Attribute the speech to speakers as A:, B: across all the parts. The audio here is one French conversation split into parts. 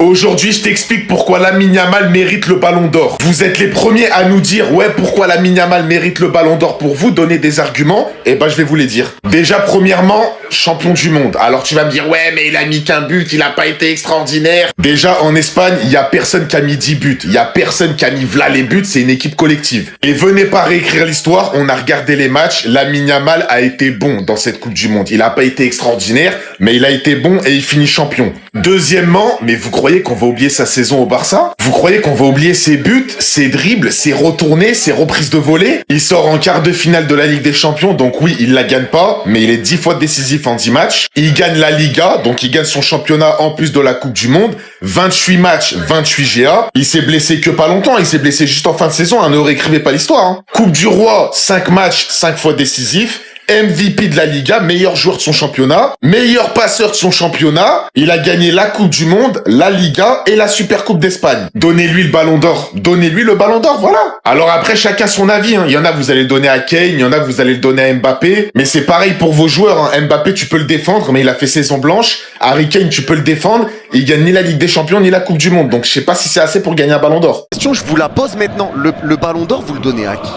A: Aujourd'hui, je t'explique pourquoi Lamine Yamal mérite le Ballon d'Or. Vous êtes les premiers à nous dire, ouais, pourquoi Lamine Yamal mérite le Ballon d'Or pour vous, donner des arguments. Eh ben, je vais vous les dire. Déjà, premièrement, champion du monde. Alors, tu vas me dire, ouais, mais il a mis qu'un but, il a pas été extraordinaire. Déjà, en Espagne, il y a personne qui a mis 10 buts. Il y a personne qui a mis v'là les buts, c'est une équipe collective. Et venez pas réécrire l'histoire, on a regardé les matchs, Lamine Yamal a été bon dans cette Coupe du Monde. Il a pas été extraordinaire, mais il a été bon et il finit champion. Deuxièmement, mais vous croyez qu'on va oublier sa saison au Barça? Vous croyez qu'on va oublier ses buts, ses dribbles, ses retournées, ses reprises de volée? Il sort en quart de finale de la Ligue des Champions, donc oui, il la gagne pas, mais il est 10 fois décisif en 10 matchs. Il gagne la Liga, donc il gagne son championnat en plus de la Coupe du Monde. 28 matchs, 28 GA. Il s'est blessé que pas longtemps, il s'est blessé juste en fin de saison, ne réécrivez pas l'histoire. Coupe du Roi, 5 matchs, 5 fois décisif. MVP de la Liga, meilleur joueur de son championnat, meilleur passeur de son championnat. Il a gagné la Coupe du Monde, la Liga et la Super Coupe d'Espagne. Donnez-lui le Ballon d'Or. Donnez-lui le Ballon d'Or, voilà. Alors après, chacun son avis. Il y en a, vous allez le donner à Kane, il y en a, vous allez le donner à Mbappé. Mais c'est pareil pour vos joueurs. Mbappé, tu peux le défendre, mais il a fait saison blanche. Harry Kane, tu peux le défendre. Il gagne ni la Ligue des Champions, ni la Coupe du Monde. Donc je sais pas si c'est assez pour gagner un Ballon d'Or.
B: Question, je vous la pose maintenant. Le Ballon d'Or, vous le donnez à qui?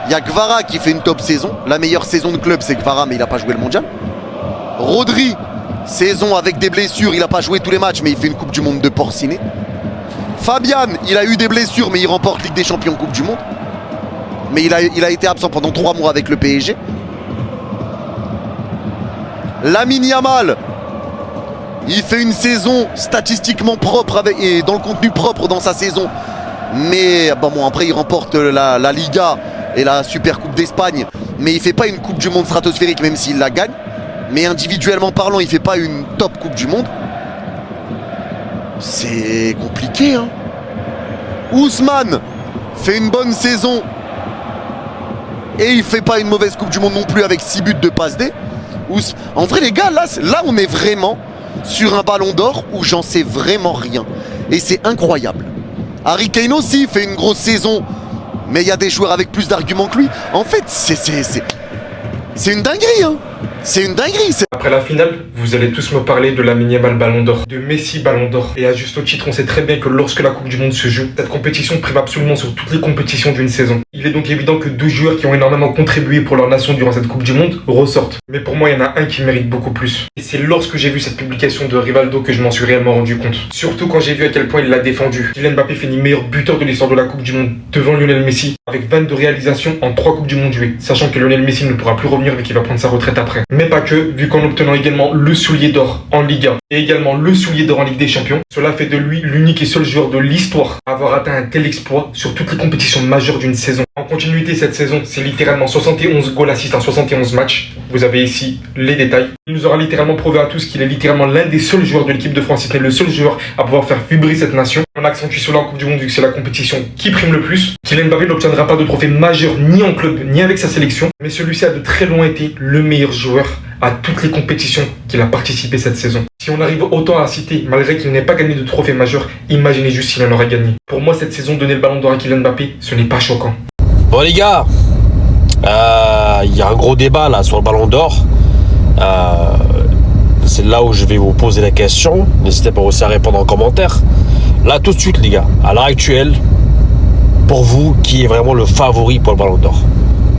B: Il y a Kvara qui fait une top saison. La meilleure saison de club, c'est Kvara, mais il n'a pas joué le mondial. Rodri, saison avec des blessures, il n'a pas joué tous les matchs, mais il fait une Coupe du Monde de Porciné. Fabian, il a eu des blessures, mais il remporte Ligue des Champions, Coupe du Monde. Mais il a été absent pendant 3 mois avec le PSG. Lamine Yamal, il fait une saison statistiquement propre et dans le contenu propre dans sa saison. Mais bon, après, il remporte la Liga et la Super Coupe d'Espagne, mais il fait pas une Coupe du Monde stratosphérique, même s'il la gagne. Mais individuellement parlant, il fait pas une top Coupe du Monde. C'est compliqué, hein. Ousmane fait une bonne saison et il fait pas une mauvaise Coupe du Monde non plus avec 6 buts de passe D. En vrai, les gars, là on est vraiment sur un Ballon d'Or où j'en sais vraiment rien. Et c'est incroyable. Harry Kane aussi fait une grosse saison, mais il y a des joueurs avec plus d'arguments que lui. En fait, c'est une dinguerie, hein. C'est une dinguerie.
C: Après la finale, vous allez tous me parler de Lamine Yamal Ballon d'Or, de Messi Ballon d'Or. Et à juste titre, on sait très bien que lorsque la Coupe du Monde se joue, cette compétition prime absolument sur toutes les compétitions d'une saison. Il est donc évident que 2 joueurs qui ont énormément contribué pour leur nation durant cette Coupe du Monde ressortent. Mais pour moi, il y en a un qui mérite beaucoup plus. Et c'est lorsque j'ai vu cette publication de Rivaldo que je m'en suis réellement rendu compte. Surtout quand j'ai vu à quel point il l'a défendu. Kylian Mbappé finit meilleur buteur de l'histoire de la Coupe du Monde devant Lionel Messi, avec 22 réalisations en 3 Coupes du Monde jouées, sachant que Lionel Messi ne pourra plus revenir vu qu'il va prendre sa retraite après. Mais pas que, vu qu'en obtenant également le soulier d'or en Liga et également le soulier d'or en Ligue des Champions, cela fait de lui l'unique et seul joueur de l'histoire à avoir atteint un tel exploit sur toutes les compétitions majeures d'une saison. En continuité cette saison, c'est littéralement 71 goals assist en 71 matchs. Vous avez ici les détails. Il nous aura littéralement prouvé à tous qu'il est littéralement l'un des seuls joueurs de l'équipe de France, si ce n'est le seul joueur à pouvoir faire vibrer cette nation. On accentue cela en Coupe du Monde vu que c'est la compétition qui prime le plus. Kylian Mbappé n'obtiendra pas de trophée majeur ni en club ni avec sa sélection, mais celui-ci a de très loin été le meilleur joueur à toutes les compétitions qu'il a participé cette saison. Si on arrive autant à citer, malgré qu'il n'ait pas gagné de trophée majeur, imaginez juste s'il en aurait gagné. Pour moi, cette saison, donner le Ballon d'Or à Kylian Mbappé, ce n'est pas choquant.
D: Bon les gars, il y a un gros débat là sur le Ballon d'Or. C'est là où je vais vous poser la question. N'hésitez pas aussi à répondre en commentaire. Là tout de suite les gars, à l'heure actuelle, pour vous, qui est vraiment le favori pour le Ballon d'Or?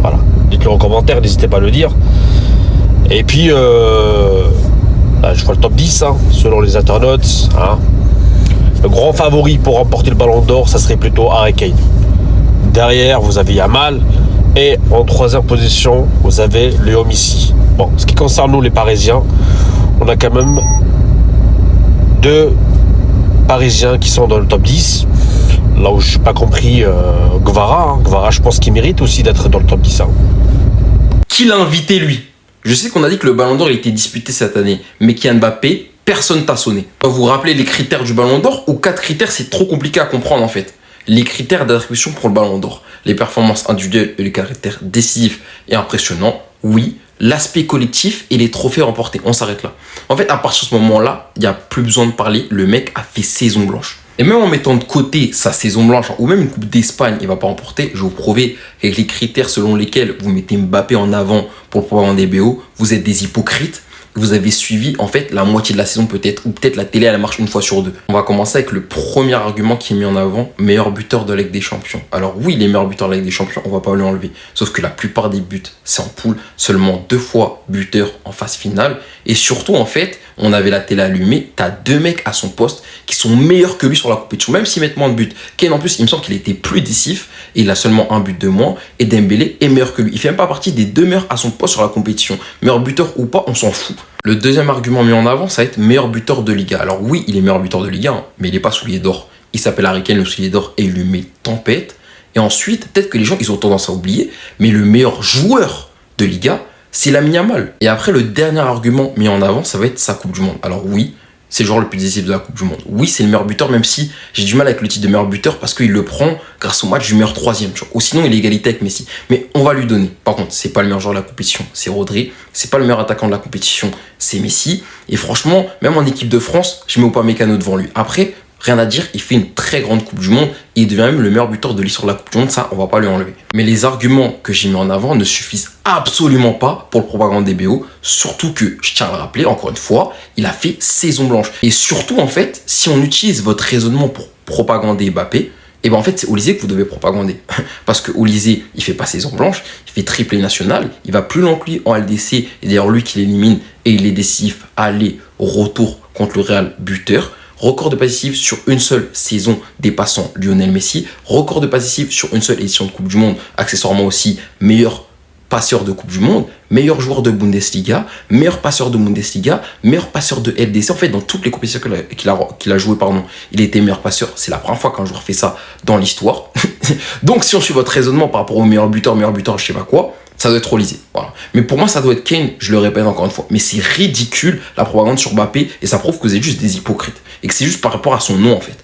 D: Voilà, dites-le en commentaire, n'hésitez pas à le dire. Et puis, je ferai le top 10, hein, selon les internautes. Hein. Le grand favori pour remporter le Ballon d'Or, ça serait plutôt Harry Kane. Derrière, vous avez Yamal. Et en 3e position, vous avez Léo Messi. Bon, ce qui concerne nous, les Parisiens, on a quand même 2 Parisiens qui sont dans le top 10. Là où je n'ai pas compris, Kvara. Hein. Kvara, je pense qu'il mérite aussi d'être dans le top 10. Hein.
E: Qui l'a invité, lui? Je sais qu'on a dit que le Ballon d'Or a été disputé cette année, mais Kylian Mbappé, personne t'a sonné. Vous vous rappelez les critères du Ballon d'Or ou 4 critères, c'est trop compliqué à comprendre en fait. Les critères d'attribution pour le Ballon d'Or. Les performances individuelles et les caractères décisifs et impressionnants, oui. L'aspect collectif et les trophées remportés. On s'arrête là. En fait, à partir de ce moment-là, il n'y a plus besoin de parler. Le mec a fait saison blanche. Et même en mettant de côté sa saison blanche ou même une Coupe d'Espagne, il ne va pas remporter. Je vais vous prouver avec les critères selon lesquels vous mettez Mbappé en avant pour le pouvoir en DBO, vous êtes des hypocrites. vous avez suivi en fait la moitié de la saison peut-être, ou peut-être la télé elle marche une fois sur deux. On va commencer avec le premier argument qui est mis en avant, meilleur buteur de la Ligue des Champions. Alors oui, les meilleurs buteurs de la Ligue des Champions, on va pas lui enlever. Sauf que la plupart des buts, c'est en poule, seulement 2 fois buteur en phase finale. Et surtout en fait, on avait la télé allumée, t'as 2 mecs à son poste qui sont meilleurs que lui sur la compétition, même s'ils mettent moins de buts. Kane en plus, il me semble qu'il était plus décisif, et il a seulement 1 but de moins, et Dembélé est meilleur que lui. Il fait même pas partie des 2 meilleurs à son poste sur la compétition. Meilleur buteur ou pas, on s'en fout. Le deuxième argument mis en avant, ça va être meilleur buteur de Liga. Alors oui, il est meilleur buteur de Liga, hein, mais il n'est pas soulier d'or. Il s'appelle Harry Kane, le soulier d'or, et il lui met tempête. Et ensuite, peut-être que les gens, ils ont tendance à oublier, mais le meilleur joueur de Liga, c'est Lamine Yamal. Et après, le dernier argument mis en avant, ça va être sa Coupe du Monde. Alors oui, c'est le joueur le plus décisif de la Coupe du Monde. Oui, c'est le meilleur buteur, même si j'ai du mal avec le titre de meilleur buteur parce qu'il le prend grâce au match du meilleur troisième. Ou sinon, il est égalité avec Messi. Mais on va lui donner. Par contre, c'est pas le meilleur joueur de la compétition, c'est Rodri. C'est pas le meilleur attaquant de la compétition, c'est Messi. Et franchement, même en équipe de France, je mets Upamecano devant lui. Après, rien à dire, il fait une très grande Coupe du Monde et il devient même le meilleur buteur de l'histoire de la Coupe du Monde, ça on va pas lui enlever. Mais les arguments que j'ai mis en avant ne suffisent absolument pas pour le propagande des BO, surtout que, je tiens à le rappeler encore une fois, il a fait saison blanche. Et surtout en fait, si on utilise votre raisonnement pour propagander Mbappé, et ben en fait c'est Olysée que vous devez propagander. Parce que Olysée, il fait pas saison blanche, il fait triplé national, il va plus loin que lui en LDC, et d'ailleurs lui qui l'élimine, et il est décisif aller, retour contre le Real buteur. Record de passes décisives sur une seule saison dépassant Lionel Messi. Record de passes décisives sur une seule édition de Coupe du Monde. Accessoirement aussi meilleur passeur de Coupe du Monde, meilleur joueur de Bundesliga, meilleur passeur de Bundesliga, meilleur passeur de LDC. En fait, dans toutes les compétitions qu'il a joué, il était meilleur passeur. C'est la première fois qu'un joueur fait ça dans l'histoire. Donc, si on suit votre raisonnement par rapport au meilleur buteur, je sais pas quoi, ça doit être Olysée. Voilà. Mais pour moi, ça doit être Kane, je le répète encore une fois. Mais c'est ridicule la propagande sur Mbappé et ça prouve que vous êtes juste des hypocrites. Et que c'est juste par rapport à son nom en fait.